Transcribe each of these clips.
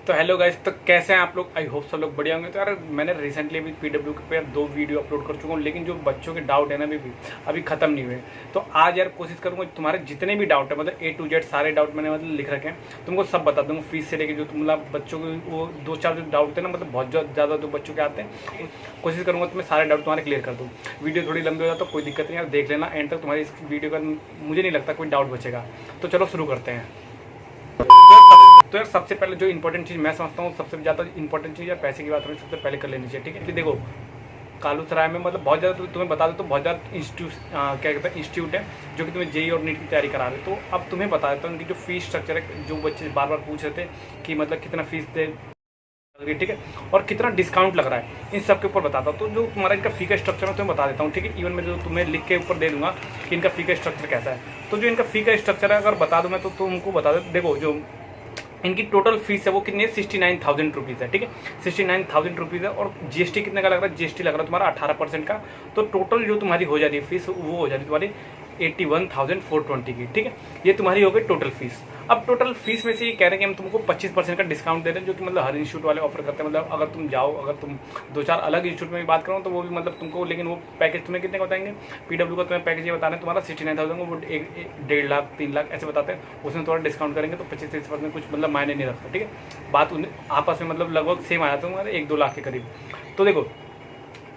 तो hello guys, तो कैसे हैं आप लोग। आई होप सब लोग बढ़िया होंगे। तो यार मैंने रिसेंटली अभी पीडब्ल्यू पे 2 वीडियो अपलोड कर चुका हूँ, लेकिन जो बच्चों के डाउट है ना अभी खत्म नहीं हुए। तो आज यार कोशिश करूँगा तुम्हारे जितने भी डाउट है, मतलब A to Z सारे डाउट मैंने मतलब लिख रखे हैं, तुमको सब बता दूँगा। फीस से लेके जो तुम मतलब बच्चों के वो 2-4 जो डाउट थे ना, मतलब बहुत ज़्यादा जो बच्चों के आते हैं, कोशिश करूँगा तुम्हें सारे डाउट तुम्हारे क्लियर कर दूँ। वीडियो थोड़ी लंबी हो जाए तो कोई दिक्कत नहीं यार, देख लेना एंड तक। तुम्हारी इस वीडियो का मुझे नहीं लगता कोई डाउट बचेगा। तो चलो शुरू करते हैं। तो यार सबसे पहले जो इंपॉर्टेंट चीज़ मैं समझता हूँ, सबसे ज़्यादा इंपॉर्टेंट चीज़ है पैसे की बात हमें सबसे पहले कर लेनी चाहिए, ठीक है। कि देखो कालू सराय में मतलब बहुत ज़्यादा तुम्हें बता दो तो बहुत ज़्यादा क्या कहते हैं इंस्टीट्यूट है जो कि तुम्हें जेई और नीट की तैयारी करा रहे। तो अब तुम्हें बता देता हूँ उनकी जो फीस स्ट्रक्चर है, जो बच्चे बार बार पूछ रहे थे कि मतलब कितना फीस दे लग रही है, ठीक है, और कितना डिस्काउंट लग रहा है, इन सब के ऊपर बताता हूँ। तो जो तुम्हारा इनका फी का स्ट्रक्चर है तुम्हें बता देता हूँ, ठीक है। इवन मैं जो तुम्हें लिख के ऊपर दे दूंगा कि इनका फी का स्ट्रक्चर कैसा है। तो जो इनका फी का स्ट्रक्चर है अगर बता दूँ मैं तो तुमको बता दो। देखो जो इनकी टोटल फीस है वो कितनी है, 69,000 रुपीज़ है, ठीक है। 69,000 रुपीज़ है और जीएसटी कितने का लग रहा है, जीएसटी लग रहा है तुम्हारा 18% का। तो टोटल जो तुम्हारी हो जा रही है फीस वो हो जा रही है तुम्हारी 81,420 की, ठीक है। ये तुम्हारी हो गई टोटल फीस। अब टोटल फीस में से ये कह रहे हैं कि हम तुमको 25% का डिस्काउंट दे रहे हैं, जो कि मतलब हर इंस्टीट्यूट वाले ऑफर करते हैं। मतलब अगर तुम जाओ, अगर तुम 2-4 अलग इंस्टीट्यूट में भी बात करो तो वो भी मतलब तुमको, लेकिन वो पैकेज तुम्हें कितने का बताएंगे। पीडब्ल्यू का तुम्हें पैकेज ये बता रहे हैं तुम्हारा 69,000 को, वो 1.5 लाख 3 लाख ऐसे बताते हैं। उसमें थोड़ा डिस्काउंट करेंगे तो 25-30% कुछ मतलब मायने नहीं रखता, ठीक है। बात आपस में मतलब लगभग सेम आ जाता है तुम्हारे 1-2 लाख के करीब। तो देखो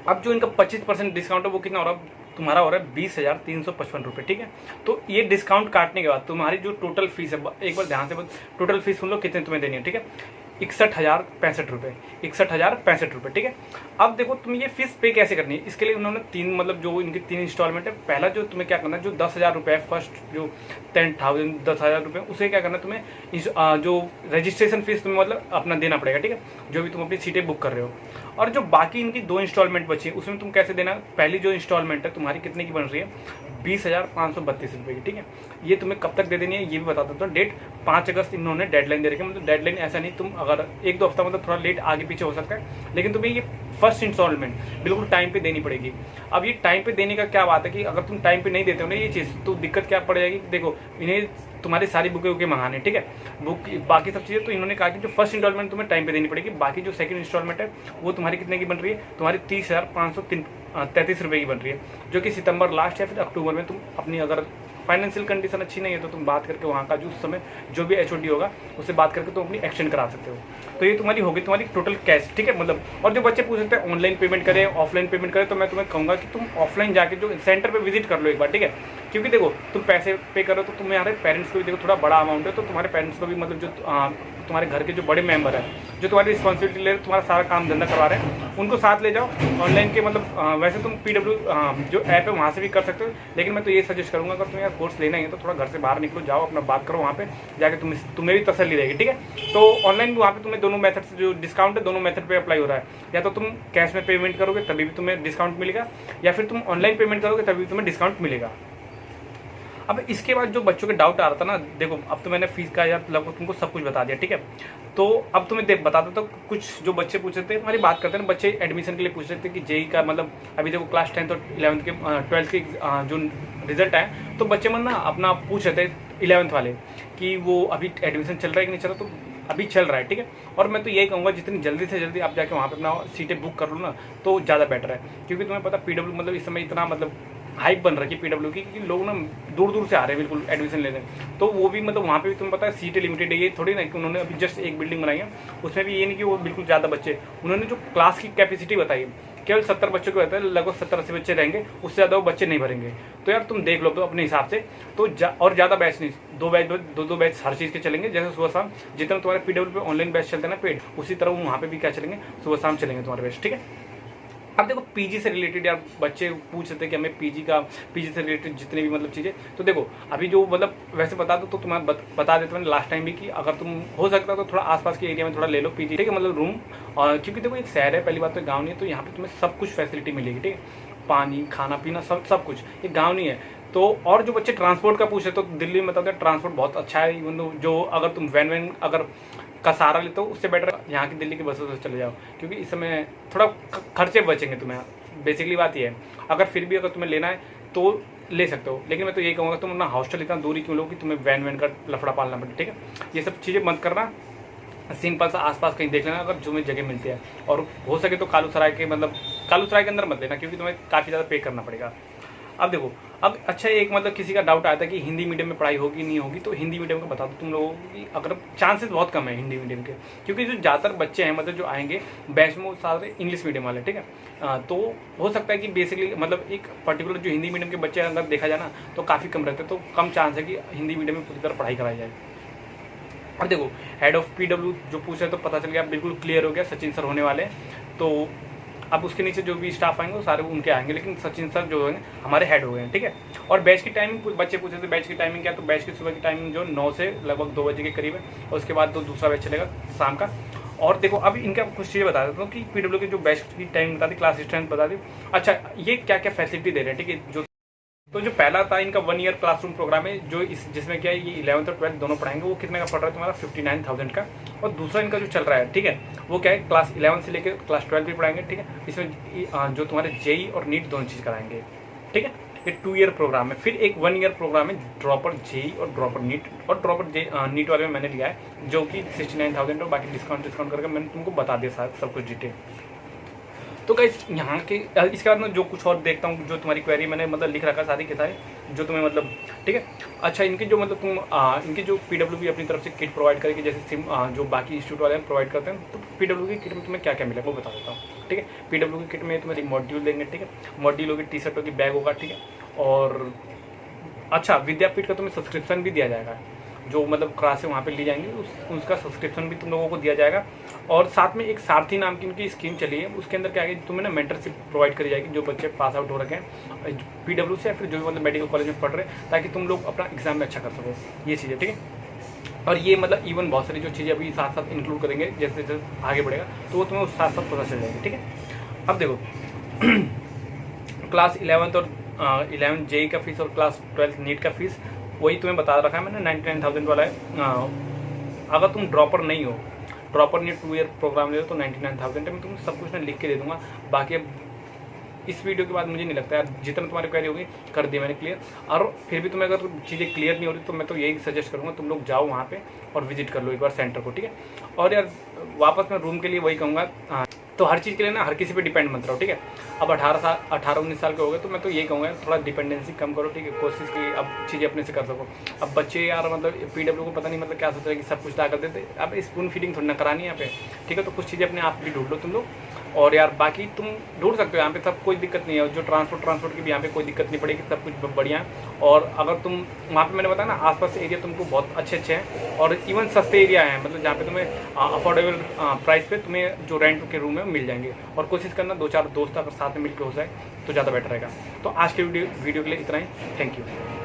अब जो इनका 25% डिस्काउंट है वो कितना हो रहा है तुम्हारा, हो रहा है 20,355 रुपये, ठीक है। तो ये डिस्काउंट काटने के बाद तुम्हारी जो टोटल फीस है, एक बार ध्यान से टोटल फीस सुन लो कितने तुम्हें देनी है, ठीक है। 61,065 रुपये, 61,065 रुपये, ठीक है। अब देखो तुम ये फीस पे कैसे करनी है, इसके लिए उन्होंने 3 मतलब जो इनकी 3 इंस्टॉलमेंट है। पहला जो तुम्हें क्या करना है, जो 10,000 रुपये फर्स्ट जो 10,000 रुपये, उसे क्या करना है तुम्हें जो रजिस्ट्रेशन फीस तुम्हें मतलब अपना देना पड़ेगा, ठीक है, जो भी तुम अपनी सीटें बुक कर रहे हो। और जो बाकी इनकी 2 इंस्टॉलमेंट बची है उसमें तुम कैसे देना। पहली जो इंस्टॉलमेंट है तुम्हारी कितने की बन रही है, 20,532 रुपये की, ठीक है। ये तुम्हें कब तक दे देनी है ये भी बता देता हूँ। डेट 5 अगस्त इन्होंने डेडलाइन दे रखी है। मतलब डेडलाइन ऐसा नहीं, तुम अगर 1-2 हफ्ता मतलब थोड़ा लेट आगे पीछे हो सकता है, लेकिन तुम्हें ये फर्स्ट इंस्टॉलमेंट बिल्कुल टाइम पे देनी पड़ेगी। अब ये टाइम पे देने का क्या बात है कि अगर तुम टाइम पे नहीं देते हो ना ये चीज़, तो दिक्कत क्या पड़ जाएगी। देखो इन्हें तुम्हारी सारी बुकें वुकें मंगाने, ठीक है, बुक बाकी सब चीज़ें। तो इन्होंने कहा कि जो फर्स्ट इंस्टॉलमेंट तुम्हें टाइम पे देनी पड़ेगी, बाकी जो सेकंड इंस्टॉलमेंट है वो तुम्हारी कितने की बन रही है, तुम्हारी 30,533 रुपये की बन रही है, जो कि सितंबर लास्ट या फिर अक्टूबर में तुम अपनी अगर फाइनेंशियल कंडीशन अच्छी नहीं है तो तुम बात करके वहाँ का जो उस समय जो भी एचओडी होगा उससे बात करके तुम अपनी एक्सटेंड करा सकते हो। तो ये तुम्हारी होगी तुम्हारी टोटल कैश, ठीक है। मतलब और जो बच्चे पूछ सकते हैं ऑनलाइन पेमेंट करें ऑफलाइन पेमेंट करें, तो मैं तुम्हें कहूँगा कि तुम ऑफलाइन जाके जो सेंटर पे विजिट कर लो एक बार, ठीक है। क्योंकि देखो तुम पैसे पे करो तो तुम्हारे पेरेंट्स को भी देखो थोड़ा बड़ा अमाउंट है, तो तुम्हारे पेरेंट्स को भी मतलब जो तुम्हारे घर के जो बड़े मेंबर हैं जो तुम्हारी रिस्पॉन्सिबिलिटी ले रहे तुम्हारा सारा काम धंधा करवा रहे हैं, उनको साथ ले जाओ ऑनलाइन के। मतलब वैसे तुम पीडब्ल्यू जो ऐप है वहाँ से भी कर सकते हो, लेकिन मैं तो ये सजेस्ट करूँगा अगर तुम्हें यार कोर्स लेना है तो थोड़ा घर से बाहर निकलो, जाओ अपना बात करो वहाँ पे जाके, तुम्हें भी तसल्ली रहेगी, ठीक है। तो ऑनलाइन वहाँ पे तुम्हें दोनों मेथड से जो डिस्काउंट है दोनों मेथड पे अप्लाई हो रहा है। या तो तुम कैश में पेमेंट करोगे तभी भी तुम्हें डिस्काउंट मिलेगा, या फिर तुम ऑनलाइन पेमेंट करोगे तभी भी तुम्हें डिस्काउंट मिलेगा। अब इसके बाद जो बच्चों के डाउट आ रहा था ना, देखो अब तो मैंने फीस का या लगभग तुमको सब कुछ बता दिया, ठीक है। तो अब तुम्हें बता दो तो कुछ जो बच्चे पूछ रहे थे, हमारी बात करते हैं ना, बच्चे एडमिशन के लिए पूछ रहे थे कि जेई का मतलब अभी देखो क्लास 10 और 11th के 12th के जो रिजल्ट आए, तो बच्चे मन ना अपना पूछ रहे थे 11th वाले कि वो अभी एडमिशन चल रहा है कि नहीं चल रहा। तो अभी चल रहा है, ठीक है। और मैं तो यही कहूँगा जितनी जल्दी से जल्दी आप जाके वहाँ पे अपना सीटें बुक कर लो ना तो ज़्यादा बेटर है, क्योंकि तुम्हें पता पीडब्ल्यू मतलब इस समय इतना मतलब हाइप बन रखी है पीडब्ल्यू की, क्योंकि लोग ना दूर दूर से आ रहे हैं बिल्कुल एडमिशन लेने। तो वो भी मतलब वहाँ पे भी तुम्हें पता है सीटें लिमिटेड है, ये थोड़ी ना कि उन्होंने अभी जस्ट एक बिल्डिंग बनाई है, उसमें भी ये नहीं कि वो बिल्कुल ज़्यादा बच्चे, उन्होंने जो क्लास की कैपेसिटी बताई है केवल 70 बच्चों को रहता है, लगभग 70-80 बच्चे रहेंगे, उससे ज़्यादा वो बच्चे नहीं भरेंगे। तो यार तुम देख लो तो अपने हिसाब से तो और ज़्यादा बैच नहीं, 2 बैच हर चीज़ के चलेंगे, जैसे सुबह शाम जितना तुम्हारे पीडब्ल्यू पे ऑनलाइन बैच चलते हैं ना पेड, उसी तरह वहाँ पे भी क्या चलेंगे, सुबह शाम चलेंगे तुम्हारे बैच, ठीक है। अब देखो पीजी से रिलेटेड यार बच्चे पूछ रहे थे कि हमें पीजी से रिलेटेड जितने भी मतलब चीज़ें, तो देखो अभी जो मतलब वैसे बता दो तो तुम्हें बता देता मैंने लास्ट टाइम भी कि अगर तुम हो सकता तो थोड़ा आसपास के एरिया में थोड़ा ले लो पीजी, ठीक है, मतलब रूम। और क्योंकि देखो एक शहर है, पहली बात तो गाँव नहीं है, तो यहाँ पे तुम्हें सब कुछ फैसिलिटी मिलेगी, ठीक है, पानी खाना पीना सब कुछ, ये गाँव नहीं है। तो और जो बच्चे ट्रांसपोर्ट का पूछ रहे तो दिल्ली में बताते हैं ट्रांसपोर्ट बहुत अच्छा है, इवन जो अगर तुम वैन अगर का सहारा लेते हो उससे बेटर यहाँ की दिल्ली की बसों से चले जाओ, क्योंकि इस समय थोड़ा खर्चे बचेंगे तुम्हें। बेसिकली बात ये है, अगर फिर भी अगर तुम्हें लेना है तो ले सकते हो, लेकिन मैं तो यही कहूँगा तुम अपना हॉस्टल इतना दूरी क्यों लो कि तुम्हें वैन का लफड़ा पालना पड़े, ठीक है। ये सब चीज़ें मत करना। सिंपल सा आसपास कहीं देख लेना अगर जो में जगह मिलती है, और हो सके तो कालूसराय के मतलब कालूसराय के अंदर मत लेना, क्योंकि तुम्हें काफ़ी ज़्यादा पे करना पड़ेगा। अब देखो, अब अच्छा एक मतलब किसी का डाउट आया था कि हिंदी मीडियम में पढ़ाई होगी नहीं होगी, तो हिंदी मीडियम का बता दो तुम लोगों की, अगर चांसेस बहुत कम है हिंदी मीडियम के, क्योंकि जो ज़्यादातर बच्चे हैं मतलब जो आएंगे बैच में वो सारे इंग्लिश मीडियम वाले, ठीक है। तो हो सकता है कि बेसिकली मतलब एक पर्टिकुलर जो हिंदी मीडियम के बच्चे अगर देखा जाए ना तो काफ़ी कम रहते हैं, तो कम चांस है कि हिंदी मीडियम में पूरी तरह पढ़ाई कराई जाए। अब देखो, हेड ऑफ पीडब्ल्यू जो पूछ रहे तो पता चल गया, बिल्कुल क्लियर हो गया, सचिन सर होने वाले हैं। तो अब उसके नीचे जो भी स्टाफ आएंगे वो सारे उनके आएंगे, लेकिन सचिन सर जो हैं हमारे हेड हो गए हैं, ठीक है। और बैच की टाइमिंग बच्चे पूछे थे, बैच की टाइमिंग क्या, तो बैच की सुबह की टाइमिंग जो 9 से लगभग 2 बजे के करीब है, और उसके बाद दूसरा बैच चलेगा शाम का। और देखो अभी इनका कुछ चीज़ें बता देता हूँ कि पीडब्ल्यू की जो बैच की टाइमिंग बता दी, क्लास स्ट्रेंथ बता दी। अच्छा, ये क्या क्या फैसिलिटी दे रहे हैं, ठीक है। जो पहला था इनका 1 ईयर क्लासरूम प्रोग्राम है, जो जिसमें क्या है ये 11th और 12th दोनों पढ़ाएंगे, वो कितने का पड़ रहा है तुम्हारा 59,000 का। और दूसरा इनका जो चल रहा है, ठीक है, वो क्या है, क्लास 11 से लेकर क्लास 12 भी पढ़ाएंगे, ठीक है। इसमें जो तुम्हारे जेई और नीट दोनों चीज़ कराएंगे, ठीक है। ये 2 ईयर प्रोग्राम है। फिर एक 1 ईयर प्रोग्राम है ड्रॉपर जेई और ड्रॉपर नीट, और ड्रॉपर नीट वाले में मैंने लिया है जो कि 69,000, और बाकी डिस्काउंट करके मैंने तुमको बता दिया सब कुछ डिटेल। तो गाइस यहाँ के इसके बाद मैं जो कुछ और देखता हूँ, जो तुम्हारी क्वेरी मैंने मतलब लिख रखा है सारी की सारी, जो तुम्हें मतलब, ठीक है। अच्छा, इनकी जो मतलब इनकी जो पीडब्ल्यू भी अपनी तरफ से किट प्रोवाइड करेगी, जैसे जो बाकी इंस्टीट्यूट वाले प्रोवाइड करते हैं, तो पीडब्ल्यू की किट में तुम्हें क्या क्या मिलेगा वो बता देता हूँ, ठीक है। पीडब्ल्यू की किट में तुम्हें मॉड्यूल देंगे, ठीक है, मॉड्यूल होगी, टी शर्ट होगी, बैग होगा, ठीक है। और अच्छा, विद्यापीठ का तुम्हें सब्सक्रिप्शन भी दिया जाएगा, जो मतलब क्लासें वहाँ पे ली जाएंगी उसका सब्सक्रिप्शन भी तुम लोगों को दिया जाएगा। और साथ में एक सारथी नाम की उनकी स्कीम चली है, उसके अंदर क्या है, तुम्हें ना मेंटरशिप प्रोवाइड करी जाएगी जो बच्चे पास आउट हो रखे हैं पीडब्ल्यू से, या फिर जो भी मतलब मेडिकल कॉलेज में पढ़ रहे हैं, ताकि तुम लोग अपना एग्जाम में अच्छा कर सको, ये चीज़ें, ठीक है। और ये मतलब इवन बहुत सारी जो चीज़ें अभी साथ साथ इंक्लूड करेंगे, जैसे जैसे आगे बढ़ेगा तो वो तुम्हें उस साथ साथ पता चल जाएगी, ठीक है। अब देखो क्लास 11th और 11 जेई का फीस और क्लास 12 नीट का फीस वही तुम्हें बता रखा है मैंने, 99,000 वाला है। अगर तुम ड्रॉपर नहीं हो, ड्रॉपर ने 2 ईयर प्रोग्राम ले लो तो 99,000 है। मैं तुम्हें सब कुछ मैं लिख के दे दूंगा। बाकी अब इस वीडियो के बाद मुझे नहीं लगता यार जितना तुम्हारी क्वेरी होगी कर दी मैंने क्लियर। और फिर भी तुम्हें अगर चीज़ें क्लियर नहीं हो रही तो मैं तो यही सजेस्ट करूँगा तुम लोग जाओ वहाँ पे और विजिट कर लो एक बार सेंटर को, ठीक है। और यार वापस मैं रूम के लिए वही कहूँगा, तो हर चीज़ के लिए ना हर किसी पे डिपेंड मत रहो, ठीक है। अब 18-19 साल के हो गए तो मैं तो यही कहूँगा थोड़ा डिपेंडेंसी कम करो, ठीक है। कोशिश की अब चीज़ें अपने से कर सको। अब बच्चे यार मतलब पीडब्ल्यू को पता नहीं मतलब क्या सोच रहे कि सब कुछ ला कर देते, अब स्पून फीडिंग थोड़ी ना करानी है यहाँ पे, ठीक है। तो कुछ चीज़ें अपने आप भी ढूंढ लो तुम लोग। और यार बाकी तुम ढूंढ सकते हो यहाँ पे, सब कोई दिक्कत नहीं है। जो ट्रांसपोर्ट की भी यहाँ पे कोई दिक्कत नहीं पड़ेगी, सब कुछ बढ़िया है। और अगर तुम वहाँ पे मैंने बताया ना आसपास एरिया तुमको बहुत अच्छे हैं और इवन सस्ते एरिया हैं, मतलब जहाँ पे तुम्हें अफोर्डेबल प्राइस पे तुम्हें जो रेंट के रूम है मिल जाएंगे। और कोशिश करना 2-4 दोस्त अगर साथ में मिलकर हो जाए तो ज़्यादा बेटर रहेगा। तो आज के वीडियो के लिए इतना ही, थैंक यू।